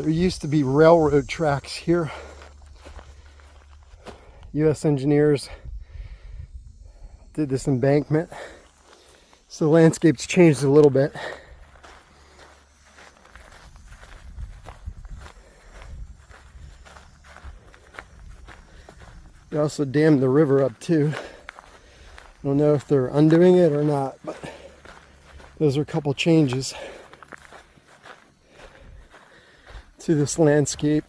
There used to be railroad tracks here. U.S. engineers did this embankment. So the landscape's changed a little bit. They also dammed the river up too. I don't know if they're undoing it or not, but those are a couple changes to this landscape.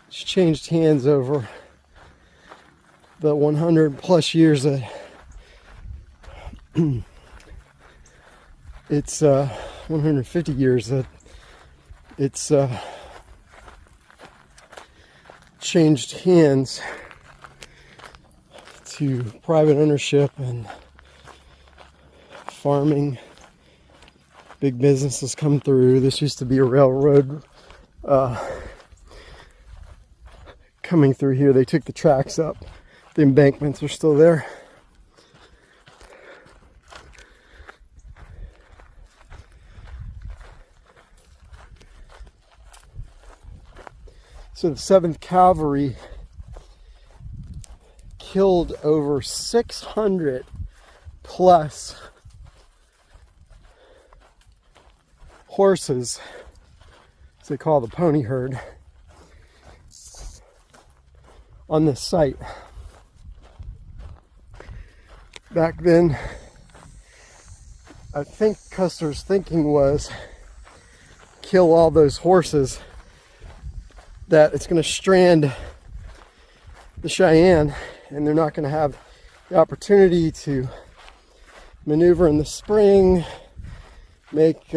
It's changed hands over the 100 plus years that it's 150 years that it's changed hands to private ownership and farming. Big businesses come through. This used to be a railroad coming through here. They took the tracks up. The embankments are still there. So the 7th Cavalry killed over 600 plus horses, as they call the pony herd, on this site. Back then, I think Custer's thinking was kill all those horses, that it's going to strand the Cheyenne and they're not going to have the opportunity to maneuver in the spring, make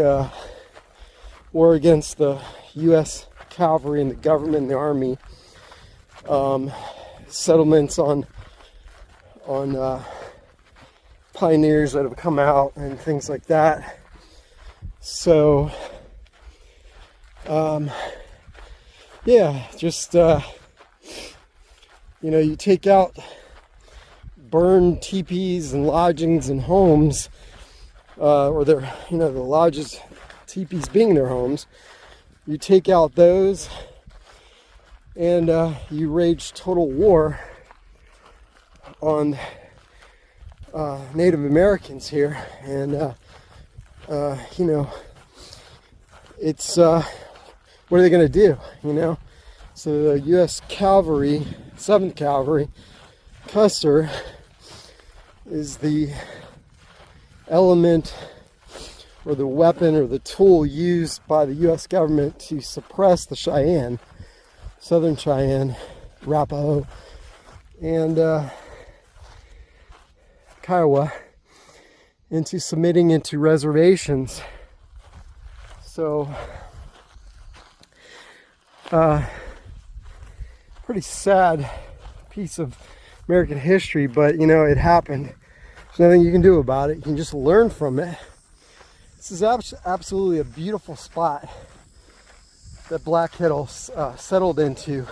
war against the U.S. Cavalry and the government and the Army, settlements on pioneers that have come out and things like that. So yeah, just you take out burned teepees and lodgings and homes, or the lodges, teepees being their homes. You take out those and you wage total war on Native Americans here, and it's what are they going to do? So the U.S. Cavalry, 7th Cavalry, Custer is the element or the weapon or the tool used by the U.S. government to suppress the Cheyenne, Southern Cheyenne, Arapaho, and Kiowa into submitting into reservations. So pretty sad piece of American history, but it happened. There's nothing you can do about it. You can just learn from it. This is absolutely a beautiful spot that Black Kettle settled into.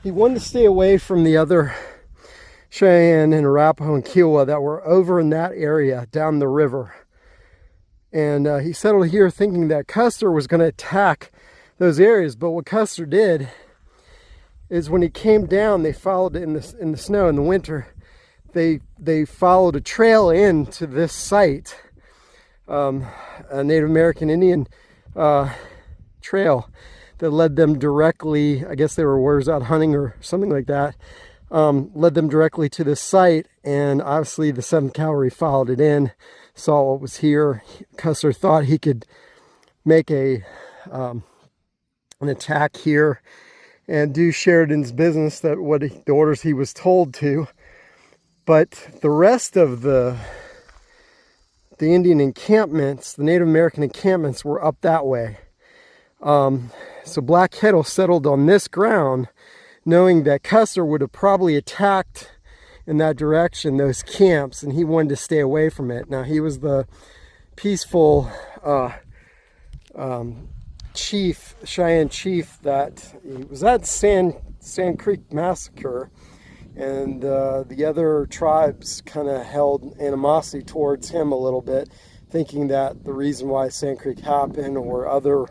He wanted to stay away from the other Cheyenne and Arapaho and Kiowa that were over in that area down the river. And he settled here thinking that Custer was going to attack those areas. But what Custer did is when he came down, they followed in the snow in the winter. They followed a trail into this site, a Native American Indian trail that led them directly, I guess they were out hunting or something like that, led them directly to this site. And obviously the 7th Cavalry followed it in, saw what was here. Custer thought he could make an attack here and do Sheridan's business, the orders he was told to. But the rest of the Indian encampments, the Native American encampments, were up that way. So Black Kettle settled on this ground, knowing that Custer would have probably attacked in that direction, those camps, and he wanted to stay away from it. Now, he was the peaceful chief, Cheyenne chief, that he was at Sand Creek Massacre, and the other tribes kind of held animosity towards him a little bit, thinking that the reason why Sand Creek happened or other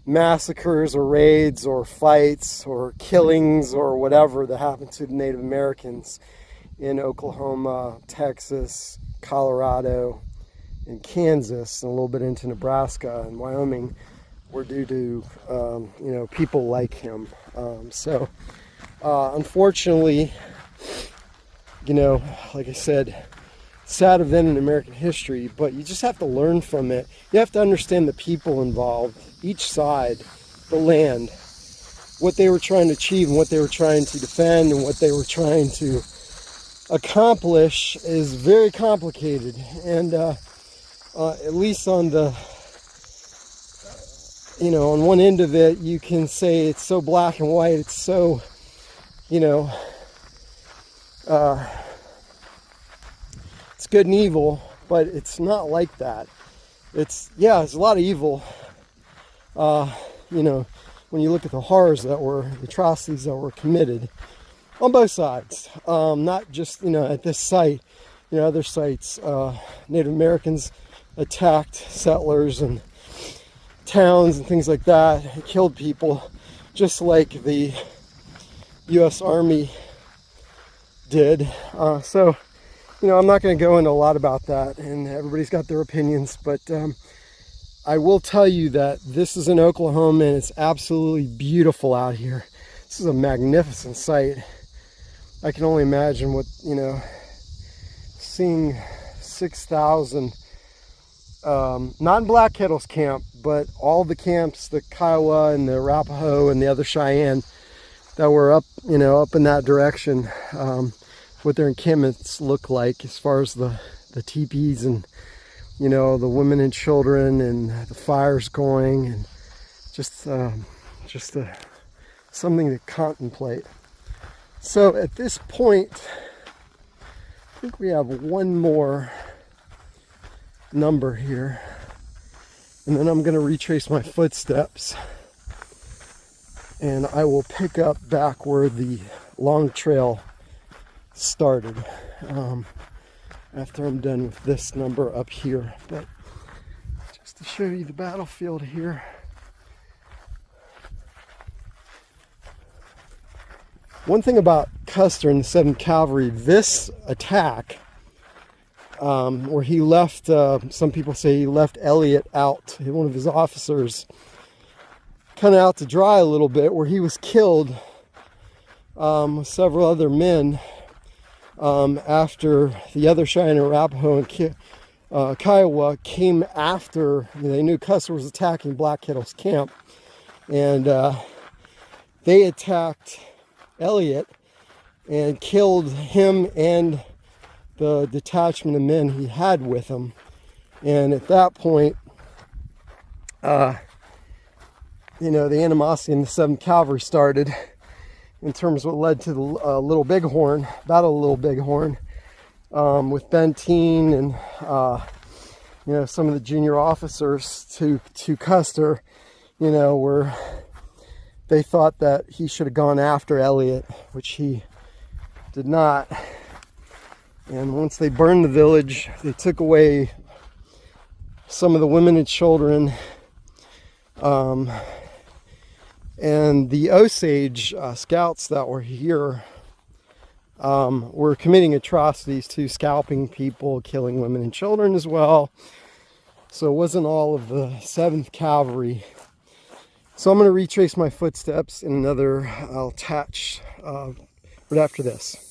massacres or raids or fights or killings or whatever that happened to the Native Americans in Oklahoma, Texas, Colorado, and Kansas, and a little bit into Nebraska and Wyoming, were due to people like him. Unfortunately, like I said, sad event in American history, but you just have to learn from it. You have to understand the people involved, each side, the land, what they were trying to achieve and what they were trying to defend and what they were trying to accomplish is very complicated. And at least on the, on one end of it, you can say it's so black and white, it's so, it's good and evil, but it's not like that. There's a lot of evil, when you look at the horrors the atrocities that were committed on both sides. Not just, at this site, other sites, Native Americans attacked settlers and towns and things like that. It killed people just like the U.S. Army did. I'm not going to go into a lot about that, and everybody's got their opinions, but I will tell you that this is in Oklahoma, and it's absolutely beautiful out here. This is a magnificent sight. I can only imagine what, seeing 6,000, not in Black Kettle's camp, but all the camps, the Kiowa and the Arapaho and the other Cheyenne that were up in that direction, what their encampments look like as far as the teepees and, the women and children and the fires going, and just something to contemplate. So at this point, I think we have one more number here, and then I'm going to retrace my footsteps, and I will pick up back where the long trail started after I'm done with this number up here. But just to show you the battlefield here, one thing about Custer and the 7th Cavalry, this attack, where he left, some people say he left Elliott out, one of his officers, kind of out to dry a little bit, where he was killed with several other men after the other Cheyenne, Arapaho, and Kiowa came after. They knew Custer was attacking Black Kettle's camp, and they attacked Elliott and killed him and the detachment of men he had with him. And at that point, the animosity in the 7th Cavalry started, in terms of what led to the Little Bighorn, Battle of Little Bighorn, with Benteen and some of the junior officers to Custer, where they thought that he should have gone after Elliott, which he did not. And once they burned the village, they took away some of the women and children. And the Osage scouts that were here were committing atrocities too, scalping people, killing women and children as well. So it wasn't all of the 7th Cavalry. So I'm going to retrace my footsteps in another, I'll attach right after this.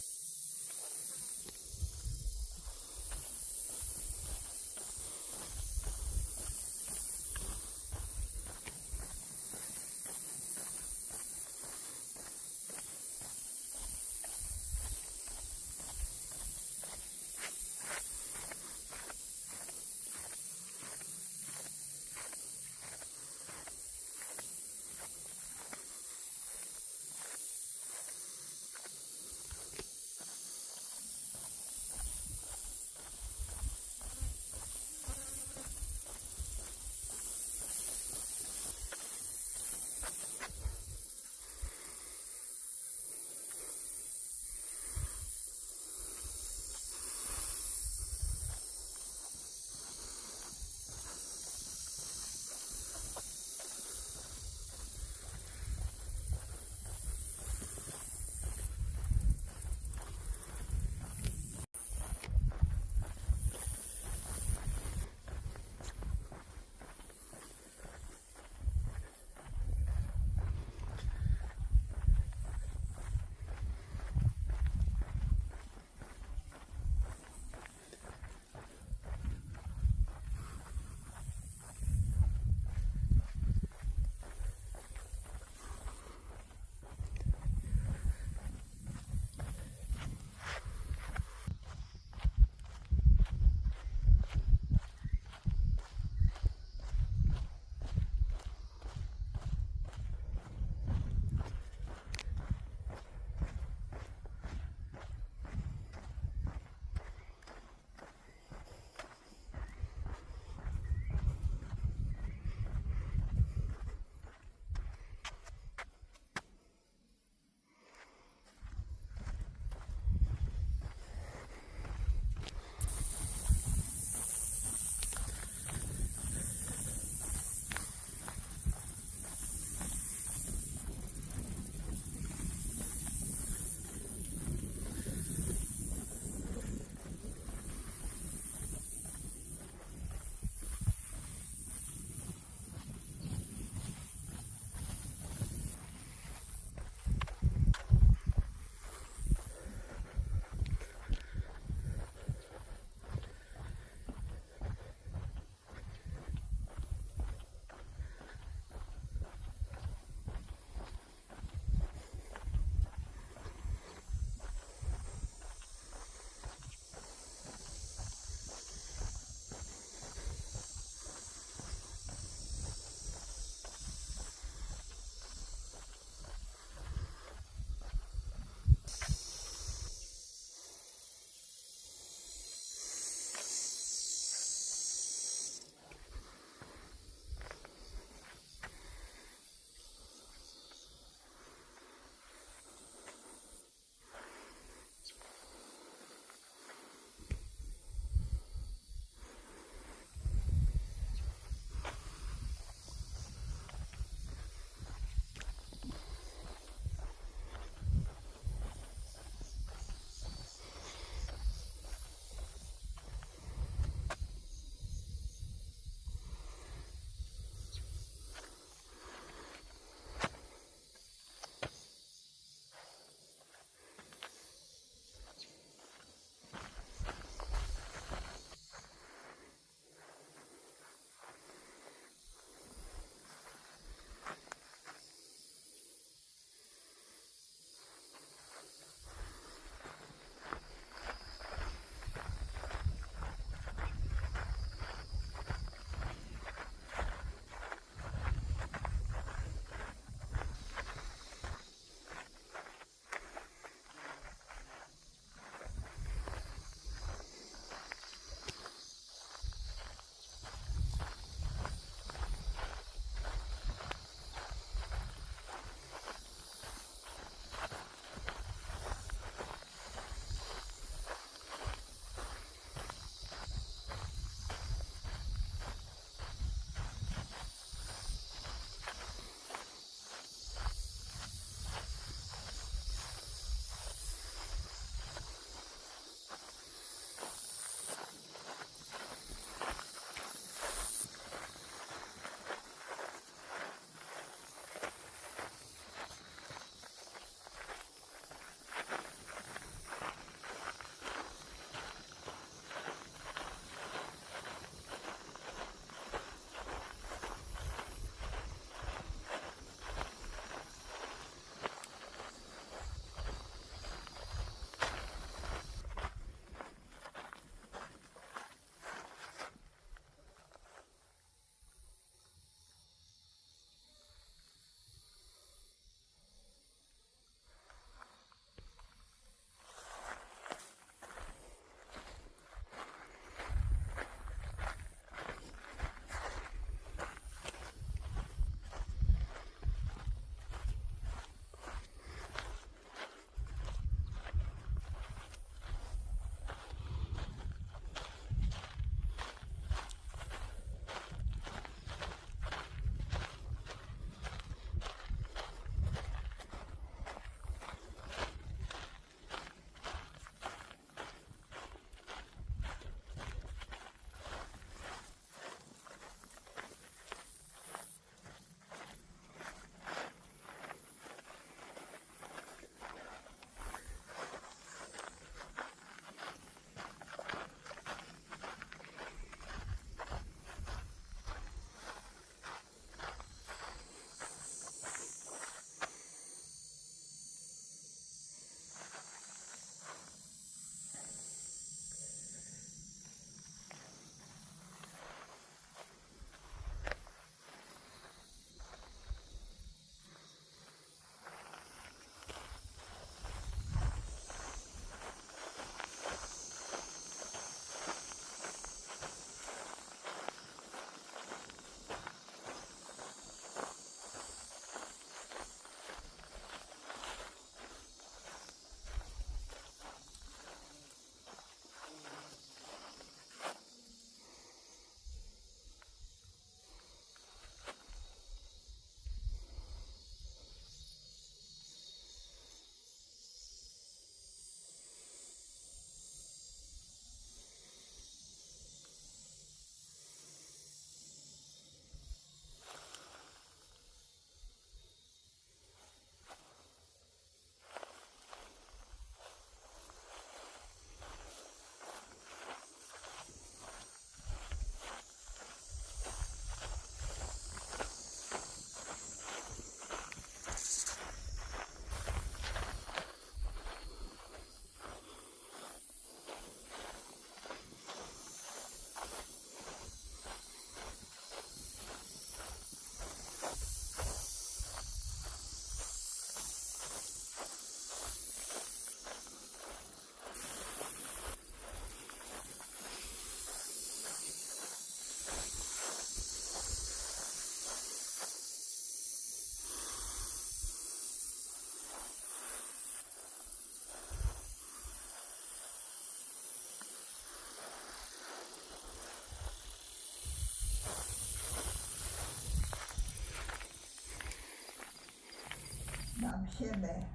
sheme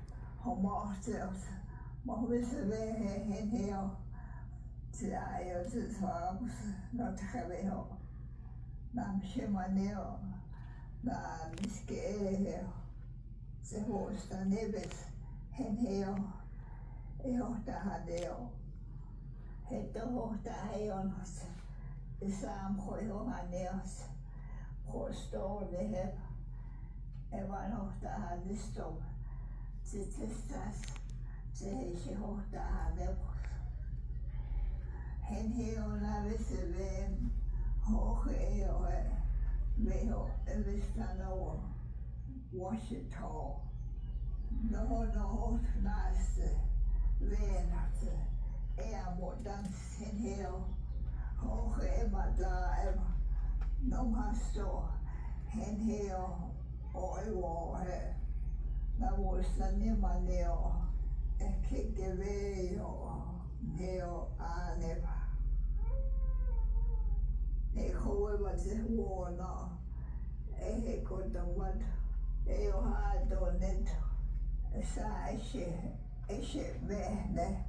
homotheus movisve henheo tiaio tisvabus not heaveo nam shemaneo na miskeo se hosta neves henheo eohtahadeo heto hohtaheonos isam hoihohaneos hostolehep evan hohtahadistom titistas teheshi hohtahadepos henheo navisivem hoheo veho evistanoa Washita no naste venat eamodans henheo hohe emadaem nomasto henheo oiwohe namuslanimaneo ekikeveo neo aneva ekoevatewona ehekotavat eohadonet sa eshe vehne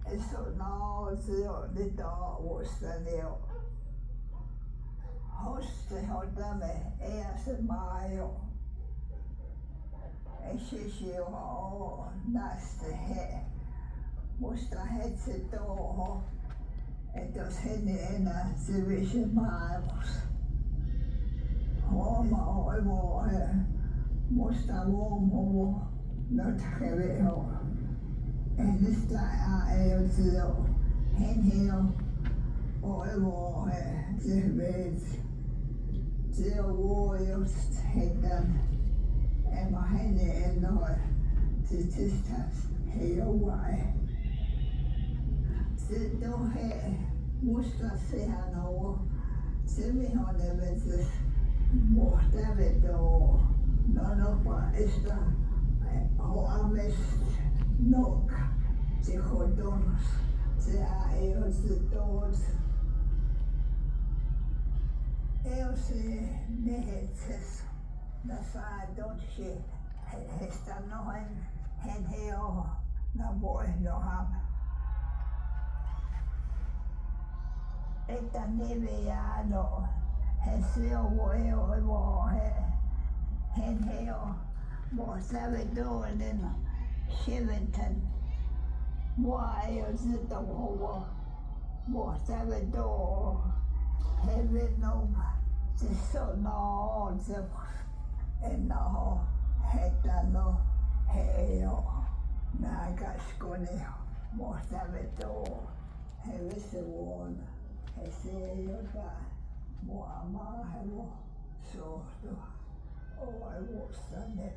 eso nauseo lito vuostaneo hoste hodame ease maajo eshe o naste he musta hetsi toho etos heni enää sivisi maailmassa Homa oivo musta luomu not heveho ehdistä ei sio henheo oivo se veet sio vuojost heidän ema hene ennoi titistas heijoai sitten he musta sehän on se mihonen vetes muhtavedo nonopa esta ho ames nok se hodonos se aeos dos eos nehetses da saadotsi hesta nohen henheo na voi noham että neveano Heseo voeo henheo mo savedonen shiventen mua ei ole sitä huoa mo savedo hevenom se on se ennaho hetano heo nääkäskoneo mo savedo hevese vuonna hese jotain mua maahevo sohtoa oivuustanne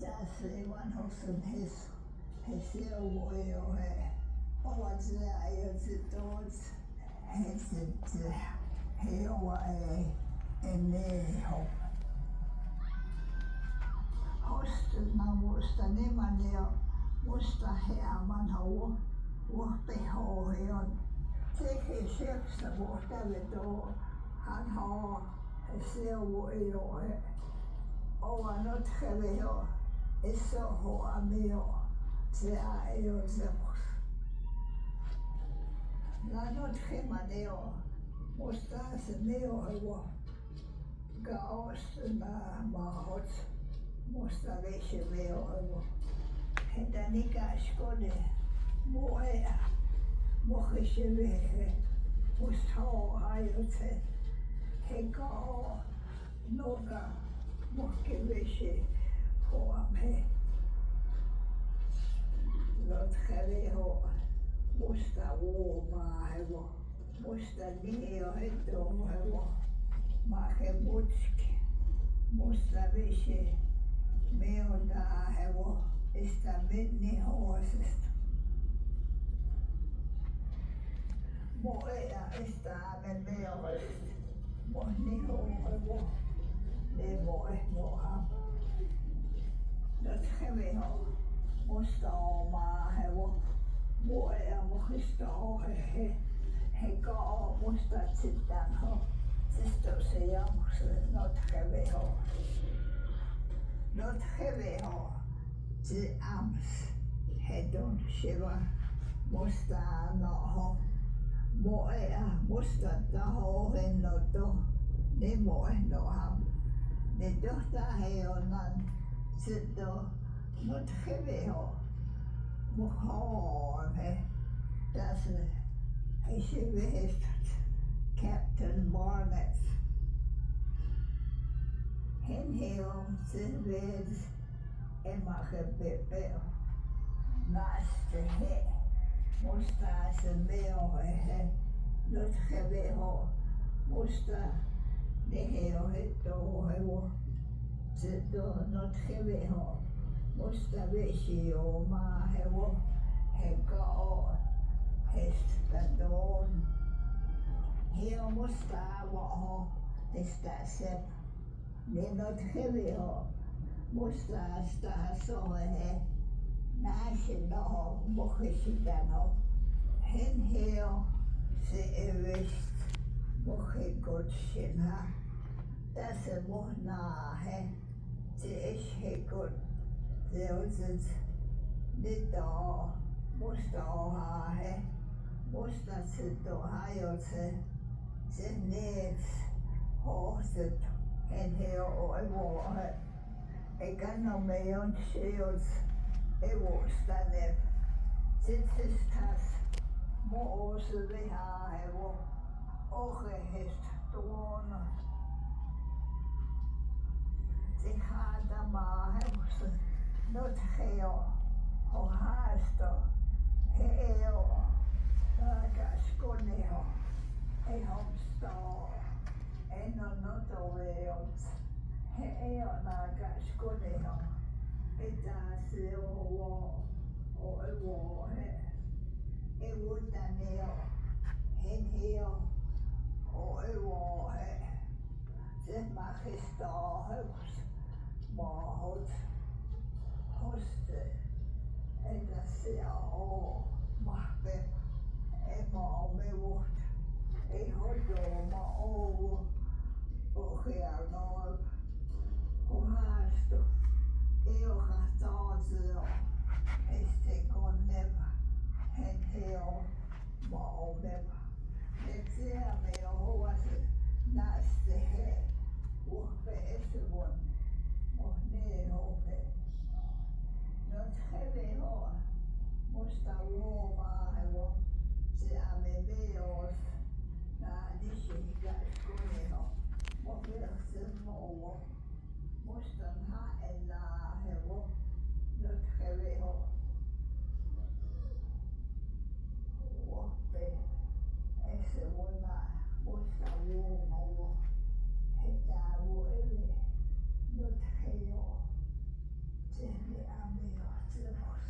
tässä ei vanhuksen he seuvojo he ovat läjöt tois he sitten he joa ei enneho hostelna muista nemaneo musta hea vanhoa vuopeho he on tekee sepsa vuotavedoo han har seuvojo he ovat not heveho eso hoa meo se ei ole semmos. Not hemaneo musta se meo hevo gaos na mahot musta vese meo hevo hetä nikäskone muoja mohise vehe musta hoo hajotse he kao noga mohke vese hoame not heveho musta uomaa hevo musta neo heto hevo mahe mutski musta vese meodaa hevo esta menni hoosesta moea esta amen meohesta mohni hevo nevo ehmoha not heveho musta omaa hevo muoja mohista ohe he kao musta sitten ho sisto se jamukse not heveho Te ams he don shiva musta no ho mo e a musta ta ho he no to ne mo e no ham ne dohta he o nan sit do not heavy ho mo ho he das he shiva he Captain Barnett hen he o se ved Emma Pepe Master he Musta se meo he not heavy ho Musta de he o he to he wo se do not heavy ho Musta vishi o ma he wo he ka o he stadon he o musta wo ho he sta se ne not heavy ho Musta sta so he national mochishidano hen heo se erist mochigot shinha das e mohna he te ish he good zeuzit nito musta oha he musta sito hayotse se nets horset hen heo o e wo he e gano meon shields e wo stanef sitsistas mo o se veha e wo oche hest tuona se hada ma he wo not heo ho hasto he eo naga skoneo e homsto e no noto veons he eo naga skoneo e da se o e wo he e wo taneo hen heo o e wo he se magisto heus ma hot hoste e da se o mahbe e ma me wort e hodo ma o he arno o hasto e o hasto este con neva hen heo ma o neva e tia me o was naste he o pe ese bon o ne o pe not heve ho musta wo ma hevo se ame veos na dishi ga skole ho mo pe se mo wo musta ha e la hevo not heve ho Wope ese wona musta wo ma wo he da wo eve not heo te me ame o te vos